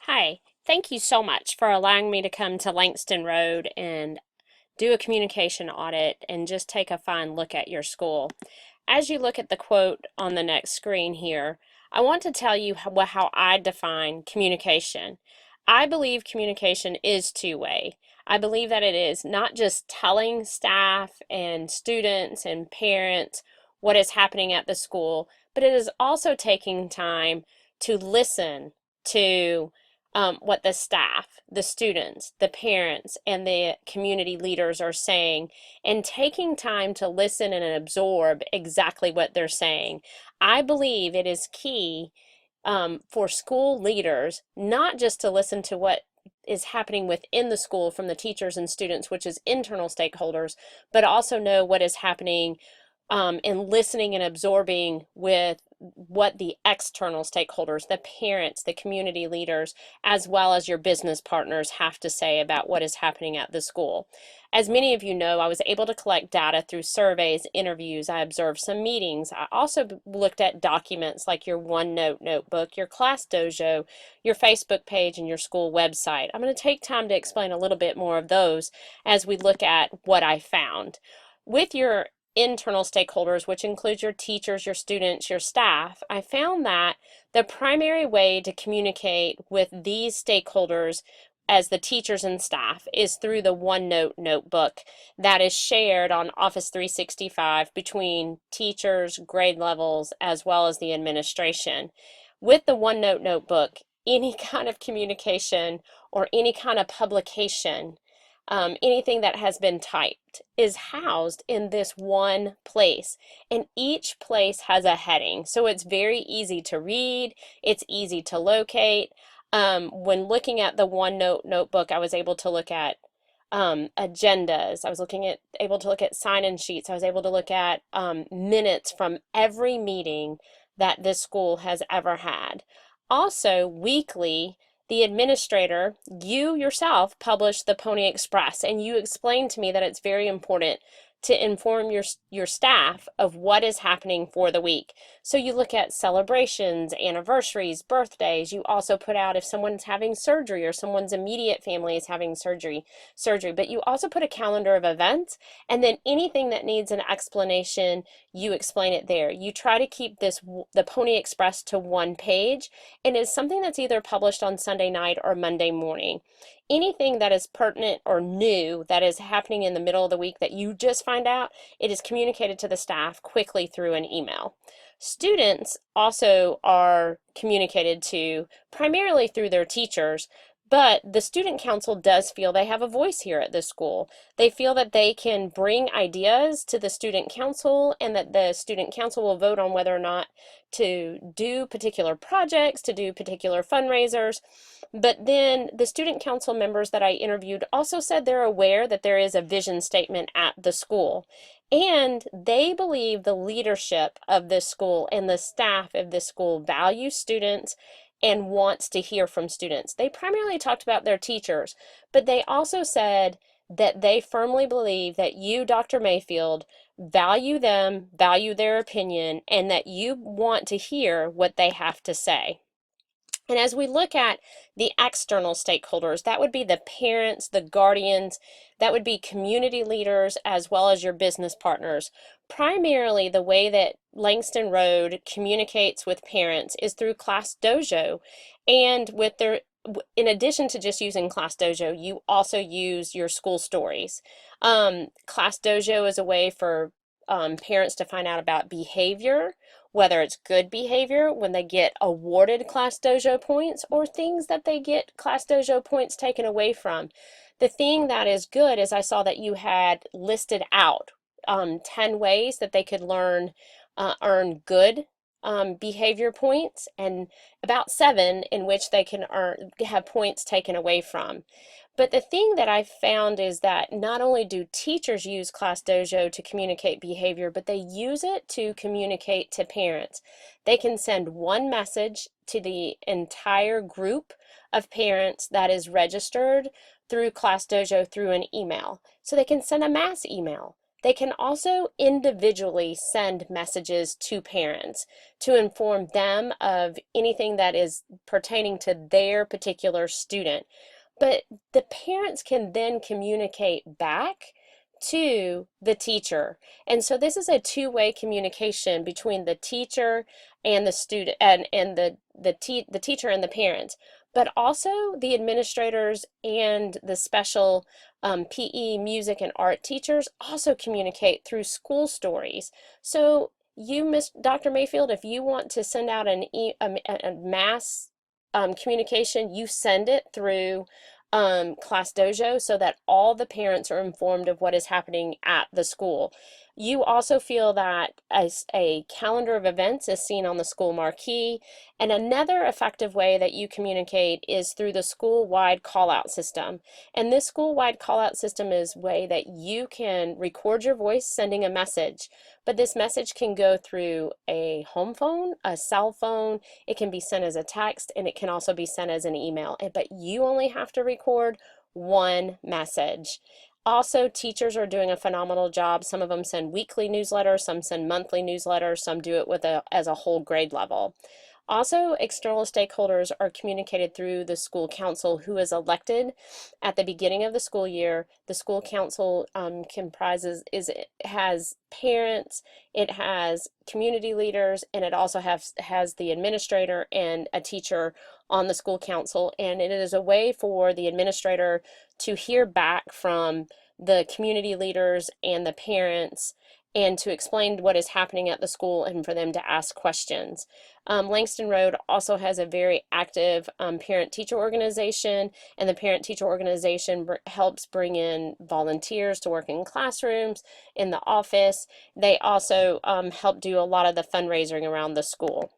Hi, thank you so much for allowing me to come to Langston Road and do a communication audit and just take a fine look at your school. As you look at the quote on the next screen here, I want to tell you how I define communication. I believe communication is two-way. I believe that it is not just telling staff and students and parents what is happening at the school, but it is also taking time to listen to what the staff, the students, the parents, and the community leaders are saying, and taking time to listen and absorb exactly what they're saying. I believe it is key for school leaders not just to listen to what is happening within the school from the teachers and students, which is internal stakeholders, but also know what is happening and listening and absorbing with what the external stakeholders, the parents, the community leaders, as well as your business partners have to say about what is happening at the school. As many of you know, I was able to collect data through surveys, interviews, I observed some meetings. I also looked at documents like your OneNote notebook, your Class Dojo, your Facebook page, and your school website. I'm going to take time to explain a little bit more of those as we look at what I found. With your internal stakeholders, which includes your teachers, your students, your staff, I found that the primary way to communicate with these stakeholders as the teachers and staff is through the OneNote notebook that is shared on Office 365 between teachers, grade levels, as well as the administration. With the OneNote notebook, any kind of communication or any kind of publication, anything that has been typed is housed in this one place, and each place has a heading, so it's very easy to read, it's easy to locate. When looking at the OneNote notebook, I was able to look at agendas. I was able to look at sign-in sheets. I was able to look at minutes from every meeting that this school has ever had. Also, weekly, the administrator, you yourself, published the Pony Express, and you explained to me that it's very important to inform your staff of what is happening for the week. So you look at celebrations, anniversaries, birthdays. You also put out if someone's having surgery or someone's immediate family is having surgery, but you also put a calendar of events, and then anything that needs an explanation, you explain it there. You try to keep the Pony Express to one page, and it's something that's either published on Sunday night or Monday morning. Anything that is pertinent or new that is happening in the middle of the week that you just find out, it is communicated to the staff quickly through an email. Students also are communicated to primarily through their teachers, but the student council does feel they have a voice here at this school. They feel that they can bring ideas to the student council and that the student council will vote on whether or not to do particular projects, to do particular fundraisers. But then the student council members that I interviewed also said they're aware that there is a vision statement at the school. And they believe the leadership of this school and the staff of this school value students and wants to hear from students. They primarily talked about their teachers, but they also said that they firmly believe that you, Dr. Mayfield, value them, value their opinion, and that you want to hear what they have to say. And as we look at the external stakeholders, that would be the parents, the guardians, that would be community leaders, as well as your business partners. Primarily, the way that Langston Road communicates with parents is through Class Dojo. And in addition to just using Class Dojo, you also use your school stories. Class Dojo is a way for parents to find out about behavior, whether it's good behavior when they get awarded Class Dojo points or things that they get Class Dojo points taken away from. The thing that is good is I saw that you had listed out 10 ways that they could earn good behavior points, and about 7 in which they can have points taken away from. But the thing that I found is that not only do teachers use Class Dojo to communicate behavior, but they use it to communicate to parents. They can send one message to the entire group of parents that is registered through Class Dojo through an email. So they can send a mass email. They can also individually send messages to parents to inform them of anything that is pertaining to their particular student. But the parents can then communicate back to the teacher. And so this is a two-way communication between the teacher and the student and the teacher and the parents, but also the administrators and the special PE, music, and art teachers also communicate through school stories. So you, Miss Dr. Mayfield, if you want to send out a mass communication, you send it through Class Dojo so that all the parents are informed of what is happening at the school. You also feel that as a calendar of events is seen on the school marquee. And another effective way that you communicate is through the school-wide call-out system. And this school-wide call-out system is a way that you can record your voice sending a message, but this message can go through a home phone, a cell phone, it can be sent as a text, and it can also be sent as an email. But you only have to record one message. Also, teachers are doing a phenomenal job. Some of them send weekly newsletters, some send monthly newsletters, some do it as a whole grade level. Also, external stakeholders are communicated through the school council, who is elected at the beginning of the school year. The school council has parents, it has community leaders, and it also has the administrator and a teacher on the school council. And it is a way for the administrator to hear back from the community leaders and the parents and to explain what is happening at the school and for them to ask questions. Langston Road also has a very active parent-teacher organization, and the parent-teacher organization helps bring in volunteers to work in classrooms, in the office. They also help do a lot of the fundraising around the school.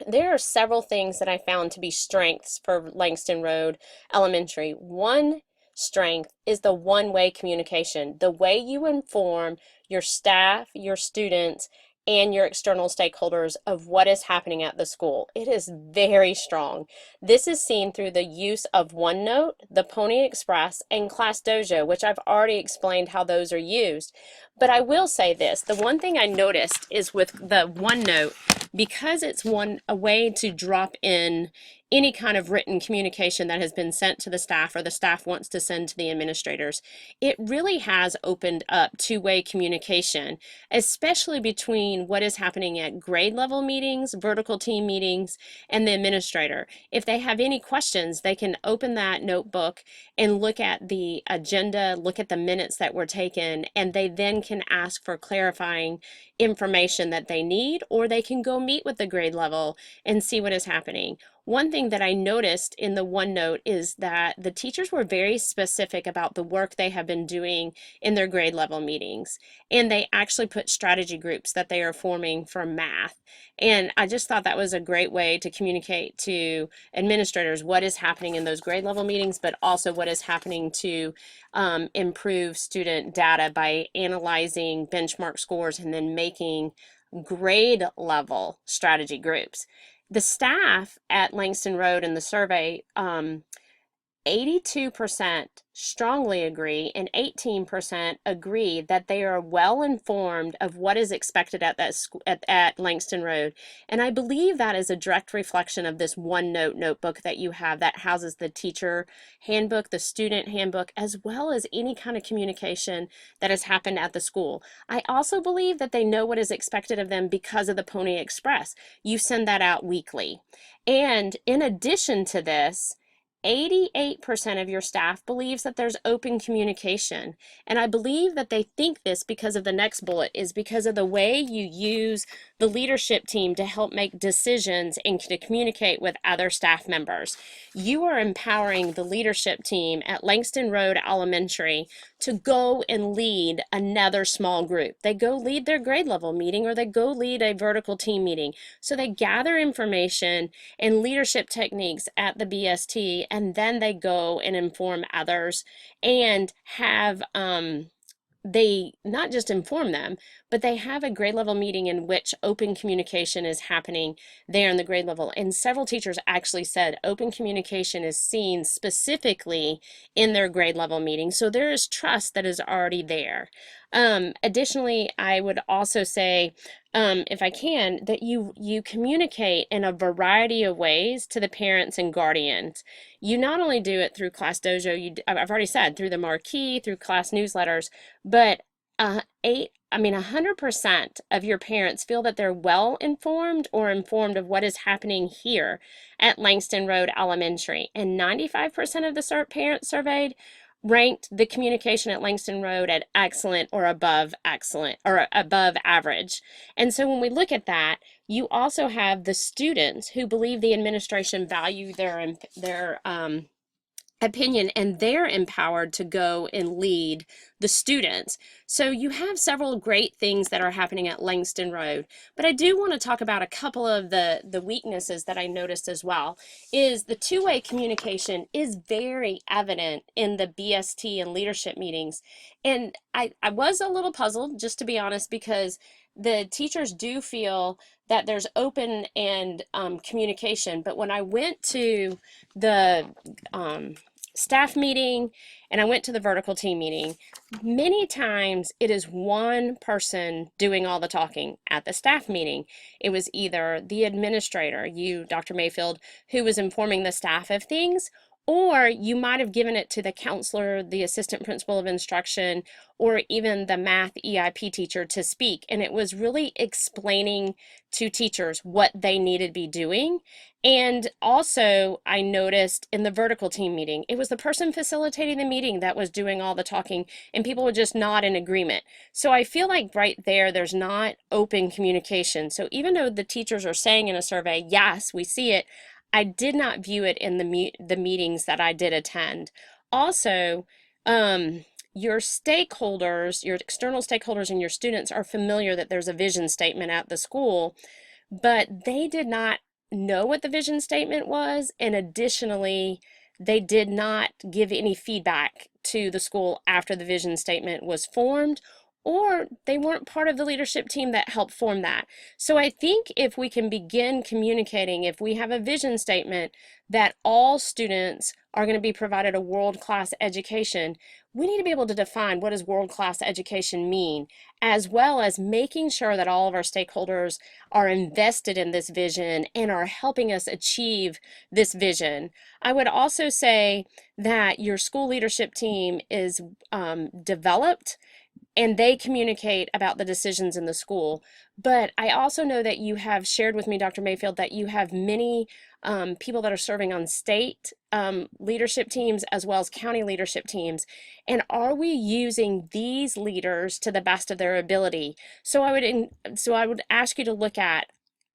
There are several things that I found to be strengths for Langston Road Elementary. One strength is the one-way communication, the way you inform your staff, your students, and your external stakeholders of what is happening at the school. It is very strong. This is seen through the use of OneNote, the Pony Express, and Class Dojo, which I've already explained how those are used. But I will say this, the one thing I noticed is with the OneNote, because it's a way to drop in any kind of written communication that has been sent to the staff or the staff wants to send to the administrators, it really has opened up two-way communication, especially between what is happening at grade level meetings, vertical team meetings, and the administrator. If they have any questions, they can open that notebook and look at the agenda, look at the minutes that were taken, and they then can ask for clarifying information that they need, or they can go meet with the grade level and see what is happening. One thing that I noticed in the OneNote is that the teachers were very specific about the work they have been doing in their grade level meetings. And they actually put strategy groups that they are forming for math. And I just thought that was a great way to communicate to administrators what is happening in those grade level meetings, but also what is happening to improve student data by analyzing benchmark scores and then making grade level strategy groups. The staff at Langston Road in the survey, 82% strongly agree and 18% agree that they are well informed of what is expected at at Langston Road. And I believe that is a direct reflection of this OneNote notebook that you have that houses the teacher handbook, the student handbook, as well as any kind of communication that has happened at the school. I also believe that they know what is expected of them because of the Pony Express. You send that out weekly. And in addition to this, 88% of your staff believes that there's open communication. And I believe that they think this because of the next bullet, is because of the way you use the leadership team to help make decisions and to communicate with other staff members. You are empowering the leadership team at Langston Road Elementary to go and lead another small group. They go lead their grade level meeting, or they go lead a vertical team meeting. So they gather information and leadership techniques at the BST, and then they go and inform others and have they not just inform them, but they have a grade level meeting in which open communication is happening there in the grade level. And several teachers actually said open communication is seen specifically in their grade level meeting. So there is trust that is already there. Additionally, I would also say, if I can, that you communicate in a variety of ways to the parents and guardians. You not only do it through Class Dojo, I've already said through the marquee, through class newsletters, but 100% of your parents feel that they're well informed or informed of what is happening here at Langston Road Elementary, and 95% of the parents surveyed ranked the communication at Langston Road at excellent or above average. And so when we look at that, you also have the students who believe the administration value their opinion, and they're empowered to go and lead the students. So you have several great things that are happening at Langston Road, but I do want to talk about a couple of the weaknesses that I noticed as well. Is the two-way communication is very evident in the BST and leadership meetings. And I was a little puzzled, just to be honest, because the teachers do feel that there's open and communication, but when I went to the staff meeting and I went to the vertical team meeting, many times it is one person doing all the talking. At the staff meeting, it was either the administrator, you, Dr. Mayfield, who was informing the staff of things, or you might have given it to the counselor, the assistant principal of instruction, or even the math EIP teacher to speak. And it was really explaining to teachers what they needed to be doing. And also, I noticed in the vertical team meeting, it was the person facilitating the meeting that was doing all the talking, and people would just nod in agreement. So I feel like right there, there's not open communication. So even though the teachers are saying in a survey, yes, we see it, I did not view it in the meetings that I did attend. Also, your stakeholders, your external stakeholders and your students are familiar that there's a vision statement at the school, but they did not know what the vision statement was, and additionally, they did not give any feedback to the school after the vision statement was formed, or they weren't part of the leadership team that helped form that. So I think if we can begin communicating, if we have a vision statement that all students are going to be provided a world-class education, we need to be able to define what does world-class education mean, as well as making sure that all of our stakeholders are invested in this vision and are helping us achieve this vision. I would also say that your school leadership team is developed and they communicate about the decisions in the school. But I also know that you have shared with me, Dr. Mayfield, that you have many people that are serving on state leadership teams as well as county leadership teams. And are we using these leaders to the best of their ability? So I would ask you to look at,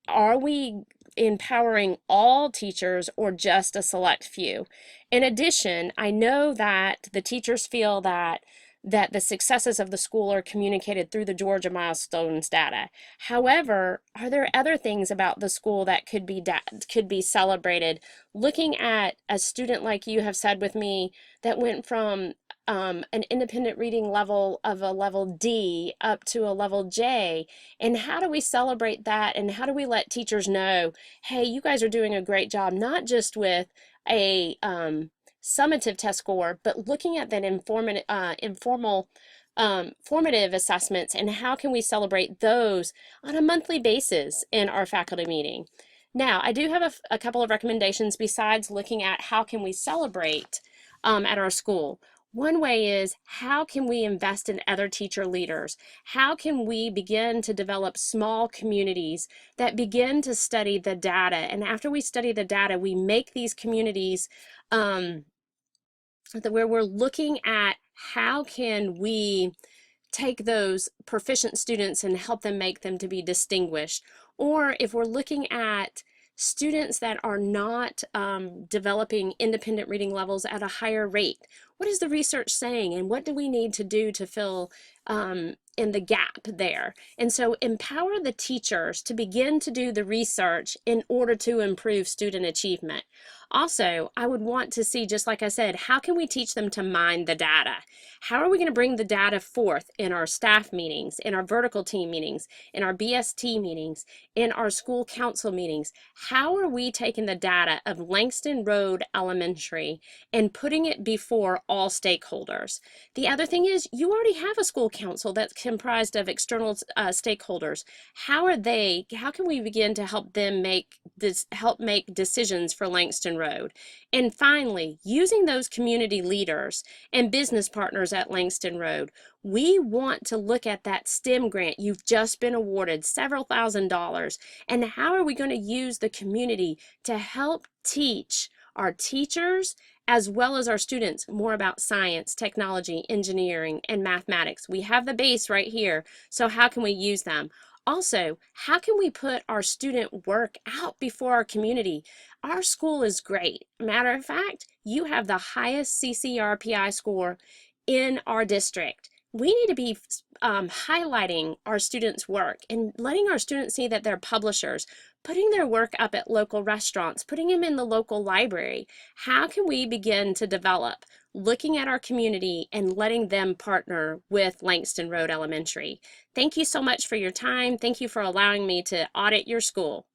are we empowering all teachers or just a select few? In addition, I know that the teachers feel that the successes of the school are communicated through the Georgia Milestones data. However, are there other things about the school that could be celebrated? Looking at a student like you have said with me that went from an independent reading level of a level D up to a level J, and how do we celebrate that, and how do we let teachers know, hey, you guys are doing a great job, not just with a summative test score, but looking at that informal formative assessments, and how can we celebrate those on a monthly basis in our faculty meeting. Now, I do have a couple of recommendations besides looking at how can we celebrate at our school. One way is, how can we invest in other teacher leaders? How can we begin to develop small communities that begin to study the data? And after we study the data, we make these communities where we're looking at how can we take those proficient students and help them make them to be distinguished. Or if we're looking at students that are not developing independent reading levels at a higher rate, what is the research saying, and what do we need to do to fill in the gap there? And so empower the teachers to begin to do the research in order to improve student achievement. Also, I would want to see, just like I said, how can we teach them to mine the data? How are we going to bring the data forth in our staff meetings, in our vertical team meetings, in our BST meetings, in our school council meetings? How are we taking the data of Langston Road Elementary and putting it before all stakeholders. The other thing is you already have a school council that's comprised of external stakeholders. How can we begin to help them make decisions for Langston Road? And finally, using those community leaders and business partners at Langston Road, we want to look at that STEM grant you've just been awarded, several $1,000s, and how are we going to use the community to help teach our teachers as well as our students more about science, technology, engineering, and mathematics. We have the base right here, so how can we use them? Also, how can we put our student work out before our community? Our school is great. Matter of fact, you have the highest CCRPI score in our district. We need to be highlighting our students' work and letting our students see that they're publishers, putting their work up at local restaurants, putting them in the local library. How can we begin to develop looking at our community and letting them partner with Langston Road Elementary? Thank you so much for your time. Thank you for allowing me to audit your school.